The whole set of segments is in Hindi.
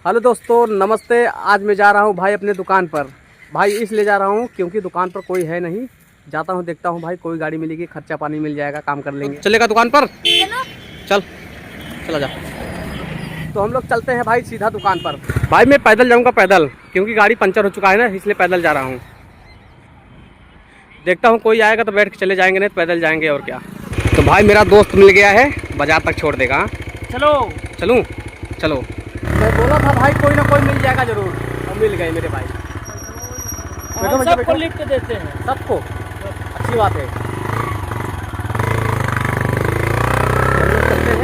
हेलो दोस्तों, नमस्ते। आज मैं जा रहा हूँ भाई अपने दुकान पर। भाई इसलिए जा रहा हूँ क्योंकि दुकान पर कोई है नहीं। जाता हूँ, देखता हूँ भाई कोई गाड़ी मिलेगी, खर्चा पानी मिल जाएगा, काम कर लेंगे। चलेगा दुकान पर? चल, चला जा। तो हम लोग चलते हैं भाई सीधा दुकान पर। भाई मैं पैदल जाऊँगा, पैदल, क्योंकि गाड़ी पंचर हो चुका है ना, इसलिए पैदल जा रहा हूँ। देखता हूँ कोई आएगा तो बैठ के चले जाएंगे, नहीं तो पैदल जाएंगे और क्या। तो भाई मेरा दोस्त मिल गया है, बाजार तक छोड़ देगा। चलो चलूँ? चलो। मैं बोला था भाई कोई ना कोई मिल जाएगा जरूर, और मिल गए मेरे भाई। हम सबको लिफ्ट देते हैं, सबको। अच्छी बात है।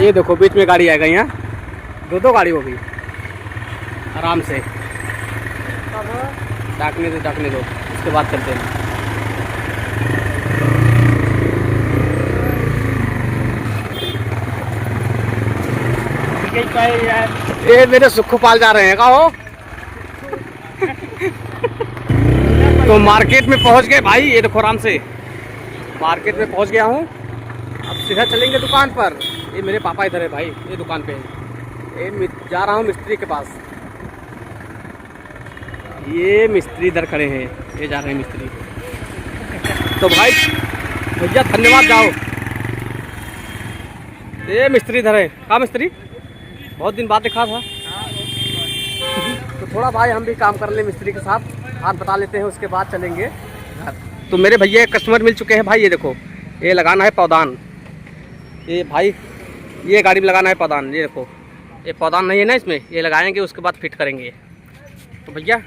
ये देखो बीच में गाड़ी आ गई, यहाँ दो गाड़ी होगी आराम से। डाकने दो, उसके बाद चलते हैं। ये मेरे सुखपाल जा रहे हैं का हो। तो मार्केट में पहुंच गए भाई, ये देखो आराम से मार्केट में पहुंच गया हूँ। अब सीधा चलेंगे दुकान पर। ये मेरे पापा इधर है भाई, ये दुकान पे है। ये जा रहा हूँ मिस्त्री के पास। ये मिस्त्री इधर खड़े हैं, ये जा रहे हैं मिस्त्री। तो भाई भैया धन्यवाद, जाओ। ये मिस्त्री इधर है। हाँ मिस्त्री, बहुत दिन बाद देखा था। तो थोड़ा भाई हम भी काम कर ले मिस्त्री के साथ, हाथ बता लेते हैं, उसके बाद चलेंगे घर। तो मेरे भैया कस्टमर मिल चुके हैं भाई। ये देखो, ये लगाना है पौधान। ये भाई ये गाड़ी में लगाना है पौधान। ये देखो, ये पौधान नहीं है ना इसमें, ये लगाएंगे उसके बाद फिट करेंगे। तो भैया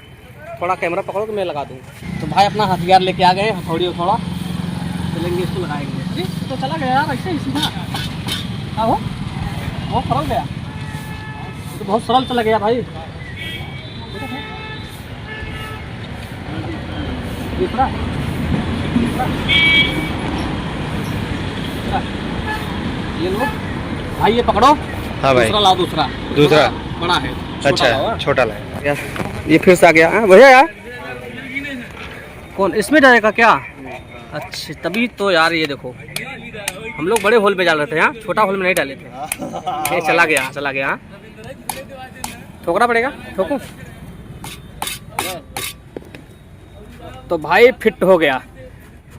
थोड़ा कैमरा पकड़ो तो मैं लगा दूँ। तो भाई अपना हथियार लेके आ गए, हथौड़ी थोड़ा चलेंगे, इसको लगाएंगे। तो चला गया यार ऐसे ही सीधा। हाँ हो, बहुत सरल गया, तो बहुत सरल चला गया भाई। दूसरा ये लो भाई, ये पकड़ो। हाँ भाई, दूसरा लाओ। दूसरा बड़ा है। अच्छा, छोटा लाए। ये फिर से आ गया भैया यार। कौन इसमें डालेगा क्या? अच्छा, तभी तो यार। ये देखो हम लोग बड़े होल में डाल रहे थे, यहाँ छोटा होल में नहीं डाले थे। ये चला गया। ठोकना पड़ेगा, ठोकूं? तो भाई फिट हो गया।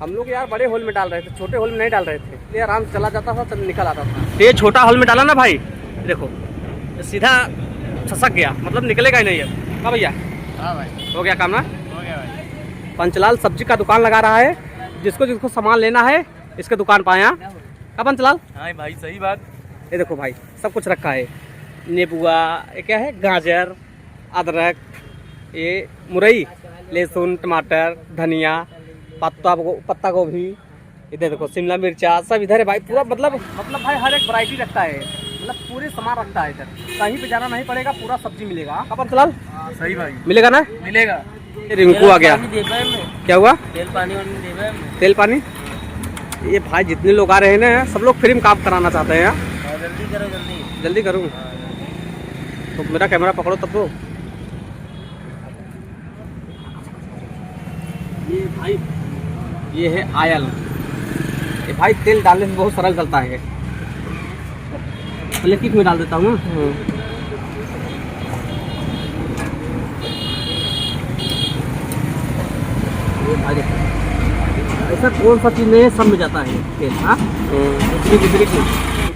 हम लोग यार बड़े होल में डाल रहे थे, छोटे होल में नहीं डाल रहे थे। ये आराम से चला जाता था, निकल आता था। ये छोटा होल में डाला ना भाई, देखो सीधा खसक गया, मतलब निकलेगा ही नहीं है। हाँ भैया? हाँ भाई, हो गया काम ना? हो गया भाई। पंचलाल सब्जी का दुकान लगा रहा है। जिसको सामान लेना है इसके दुकान पाए। यहाँ का पंचलाल? हाँ भाई, सही बात। ये देखो भाई सब कुछ रखा है। नींबुआ, ये क्या है, गाजर, अदरक, ये मुरई, लहसुन, टमाटर, धनिया, पत्ता गोभी, इधर देखो शिमला मिर्चा, सब इधर है भाई। पूरा मतलब भाई हर एक वैरायटी रखता है, मतलब पूरे सामान रखता है इधर। कहीं पे जाना नहीं पड़ेगा, पूरा सब्जी मिलेगा। अपन चलाल सही भाई, मिलेगा ना? मिलेगा। रिंकू आ गया। क्या हुआ? तेल पानी। ये भाई जितने लोग आ रहे हैं ना, सब लोग फ्री में काम कराना चाहते हैं। जल्दी करूँ तो मेरा कैमरा पकड़ो तब तो। ये भाई ये है आयल। ये भाई तेल डालने से बहुत सरल चलता है। पहले किक में डाल देता हूँ ना। ऐसा कौन सा चीज में सब में जाता है तेल? हाँ, ब्रेक में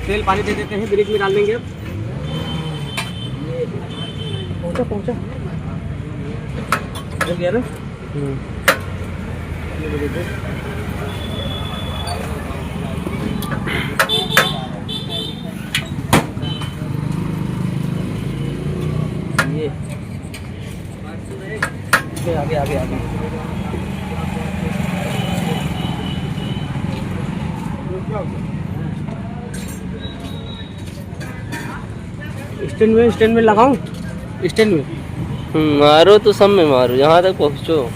तेल पानी दे देते हैं, ब्रेक में डाल देंगे। पहुंचा चल गया ना। ये आगे स्टैंड में लगाऊं? स्टैंड में मारो तो सब में मारो, यहाँ तक पहुँचो।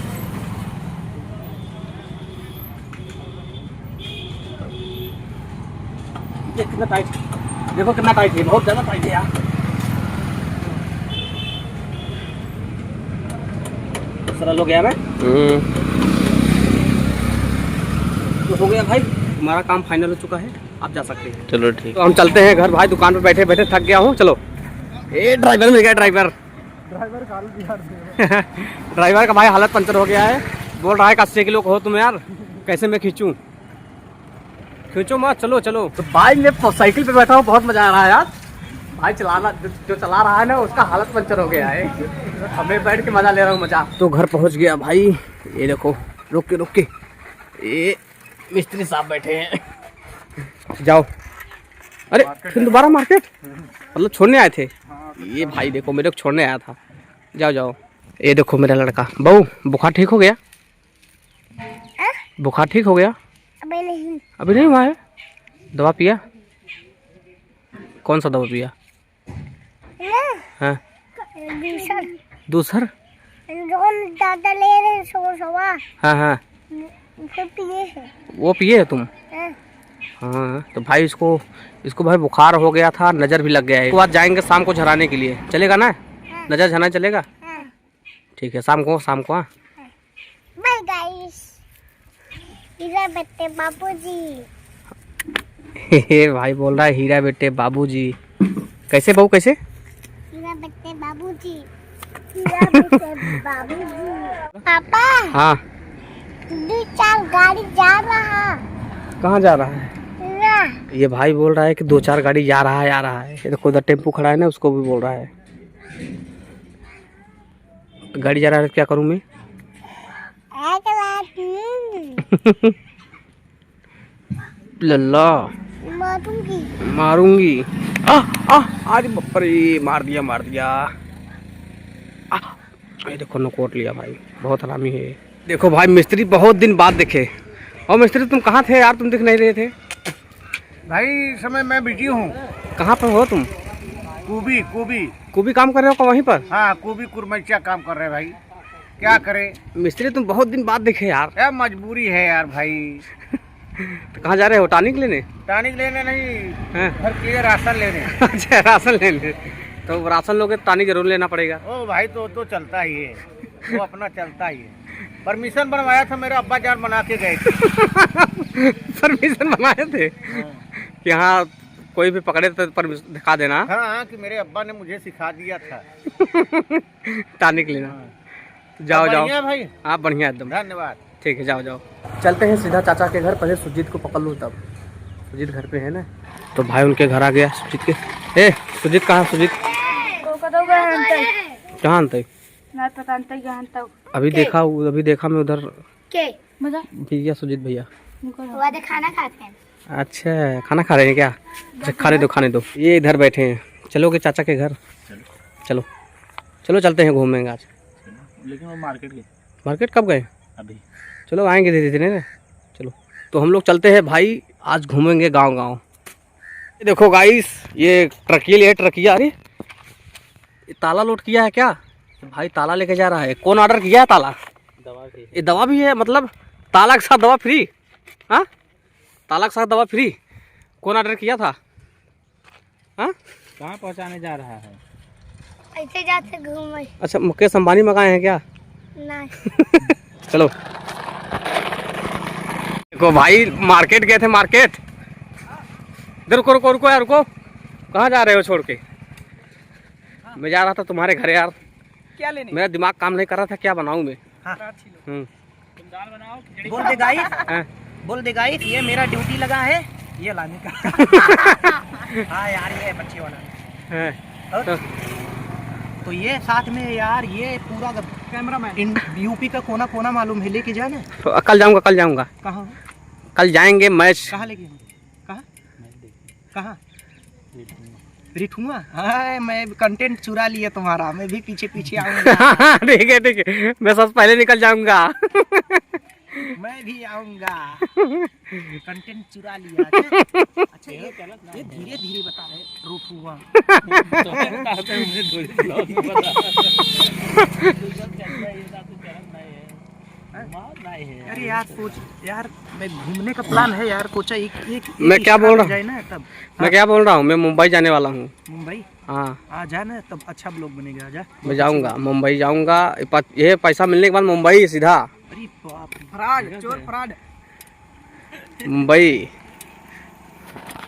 कितना टाइट, देखो कितना टाइट है, बहुत ज़्यादा टाइट है यार। सरल हो गया मैं। तो हो गया भाई, हमारा काम फाइनल हो चुका है, आप जा सकते हैं। चलो ठीक। तो हम चलते हैं घर भाई, दुकान पर बैठे बैठे थक गया हूँ। चलो, ये ड्राइवर मिल गया, ड्राइवर ड्राइवर का भाई हालत पंचर हो गया है, बोल रहा है कि 80 किलो को हो तुम यार, कैसे मैं खींचूं मत, चलो चलो। तो भाई मैं साइकिल पे बैठा हूँ, बहुत मजा आ रहा है यार। भाई चलाना जो चला रहा है ना उसका हालत पंचर हो गया है, हमें बैठ के मजा ले रहा हूँ मजा। तो घर पहुँच गया भाई, ये देखो रुक के ये मिस्त्री साहब बैठे हैं। जाओ, अरे फिर दोबारा मार्केट, मतलब छोड़ने आए थे ये भाई, देखो मेरे को छोड़ने आया था। जाओ ये देखो मेरा लड़का। बहू बुखार ठीक हो गया? बुखार ठीक हो गया? अभी नहीं हुआ है। दवा पिया? कौन सा दवा पिया? हाँ दूसर ले रहे हाँ पिए है। वो पिए है तुम? हाँ तो भाई इसको भाई बुखार हो गया था, नज़र भी लग गया है। इसके बाद जाएंगे शाम को झराने के लिए, चलेगा ना? नज़र झराना चलेगा? ठीक है, शाम को हाँ। बाय गाइस, हीरा बेटे बाबूजी। भाई बोल रहा है हीरा बेटे बाबूजी। कैसे बहू कैसे? हीरा बेटे बाबूजी, हीरा बेटे बाबूजी। पापा हाँ 2-4 गाड़ी जा रहा। कहाँ जा रहा है? ना ये भाई बोल रहा है कि 2-4 गाड़ी जा रहा है। ये देखो उधर टेम्पू खड़ा है ना, उसको भी बोल रहा है गाड़ी जा रहा है। क्या करूं मैं? लल्ला मारूंगी। अरे बाप रे, मार दिया। ये देखो नकोट लिया भाई, बहुत हरामी है। देखो भाई मिस्त्री बहुत दिन बाद दिखे। और मिस्त्री तुम कहाँ थे यार, तुम दिख नहीं रहे थे भाई। समय मैं बिजी हूँ। कहाँ पर हो तुम? कूबी काम कर रहे हो वहीं पर? हाँ, कूबी कुरमैचा काम कर रहे हैं भाई, क्या करे। मिस्त्री तुम बहुत दिन बाद दिखे यार। यार मजबूरी है यार भाई। तो कहाँ जा रहे हो? टॉनिक लेने नहीं, हैं? घर के लिए राशन लेने। अच्छा राशन लेने, तो राशन लोगे तो टॉनिक जरूर लेना पड़ेगा। ओ भाई तो चलता ही है, वो अपना चलता ही है। परमिशन बनवाया था, मेरे अब्बा जान बना के गए थे। परमिशन बनाए थे कि हाँ कोई भी पकड़े तो परमिशन दिखा देना। हाँ कि मेरे अब्बा ने मुझे सिखा दिया था टॉनिक लेना। जाओ भाई। हाँ बढ़िया एकदम, धन्यवाद। ठीक है जाओ। चलते हैं सीधा चाचा के घर, पहले सुजीत को पकड़ लूँ तब। सुजीत घर पे है ना, तो भाई उनके घर आ गया सुजीत के। सुजीत कहाँ? सुजीत कहाँ अंत? अभी देखा मैं उधर भैया, सुजीत भैया खाना खाते हैं। अच्छा खाना खा रहे हैं क्या? अच्छा खाने दो। ये इधर बैठे हैं, चलोगे चाचा के घर? चलो चलते हैं, घूमेंगे आज। लेकिन वो मार्केट कब गए? अभी। चलो आएंगे धीरे धीरे। चलो तो हम लोग चलते हैं भाई, आज घूमेंगे गांव। ये देखो गाइस, ये ट्रकिया। अरे ये ताला लोड किया है क्या? भाई ताला लेके जा रहा है। कौन ऑर्डर किया है ताला? ये दवा भी है, मतलब ताला के साथ दवा फ्री? हाँ ताला के साथ दवा फ्री। कौन ऑर्डर किया था? हाँ कहाँ पहुँचाने जा रहा है? ऐसे जाते घूमे। अच्छा मुकेश अंबानी मंगाए हैं क्या? नहीं। चलो देखो भाई मार्केट गए थे। मार्केट इधर रुको यार, रुको। कहाँ जा रहे हो छोड़ के? मैं जा रहा था तुम्हारे घर यार। क्या लेने? मेरा दिमाग काम नहीं कर रहा था, क्या बनाऊं मैं। बोल दे गाइस, ये मेरा ड्यूटी लगा है ये लाने का। हाँ यार ये बच्चे वाला। तो ये साथ में यार, ये पूरा कैमरामैन यूपी का कोना कोना मालूम है, लेके जाना। तो कल जाऊंगा। कहाँ? कल जाएंगे मैच। कहाँ लेके? कहाँ? रिठुआ। हाँ मैं कंटेंट चुरा लिया तुम्हारा, मैं भी पीछे आऊंगा। ठीक है मैं सबसे पहले निकल जाऊंगा। मैं भी आऊंगा, कंटेंट चुरा लिया। अच्छा ये धीरे धीरे बता रहे रूठुआ। अरे यार सोच यार, मैं घूमने का प्लान है यार, सोचा एक मैं क्या बोल रहा हूँ ना तब। मैं क्या बोल रहा हूँ, मैं मुंबई जाने वाला हूँ। मुंबई? हाँ आ जा ना, तब अच्छा ब्लॉग बनेगा। आजा, मैं जाऊँगा मुंबई, जाऊँगा। ये पैसा मिलने के बाद मुंबई सीधा। अरे बाप, फ्रॉड, चोर फ्रॉड। मुंबई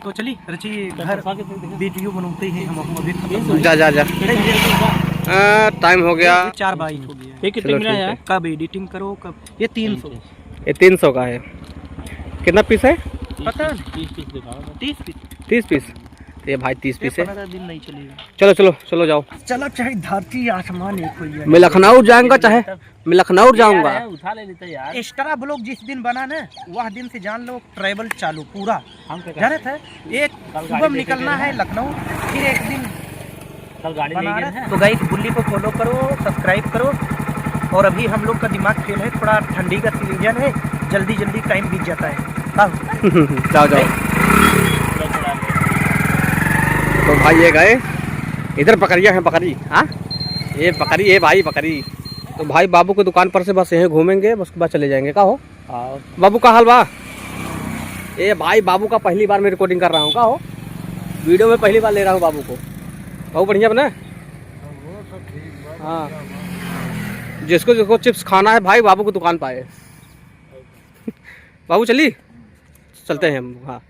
तो चलिए रची घर वीडियो बनाते हैं हम अभी। जा टाइम हो गया 4:22 हो गया। ये कितने मिला यार? कब एडिटिंग करो कब? ये 300 ये 300 का है। कितना पीस है? पता नहीं। 30 पीस दिखाओ। 30 पीस 30 पीस। ये भाई 30 पीस है। 15 दिन नहीं चलेगा। चलो चलो चलो जाओ। चलो चाहे धरती आसमान एक हो जाए। मैं लखनऊ जाऊंगा, चाहे मैं लखनऊ जाऊंगा। उठा ले लेते यार। एक्स्ट्रा ब्लॉग जिस दिन बना ना वह दिन से जान लो ट्रैवल चालू पूरा। हम क्या जाने थे एक सुबह निकलना है लखनऊ, फिर एक दिन कल गाड़ी बनारस। लेके तो गाइस बुल्ली को फॉलो करो, सब्सक्राइब करो। और अभी हम लोग का दिमाग फेल है, थोड़ा ठंडी का सीजन है, जल्दी जल्दी टाइम बीत जाता है। जाओ जाओ। तो भाई ये गए इधर, बकरियाँ हैं बकरी। हाँ ये बकरी है भाई, बकरी। तो भाई बाबू की दुकान पर से बस यहीं घूमेंगे, बस उसके बाद चले जाएंगे। का हो बाबू का हाल बा? ये भाई बाबू का पहली बार मैं रिकॉर्डिंग कर रहा हूँ। का हो वीडियो में पहली बार ले रहा हूँ बाबू को। बाबू बढ़िया बना? हाँ जिसको जिसको चिप्स खाना है भाई बाबू की दुकान पाए। बाबू चली चलते हैं हम। हाँ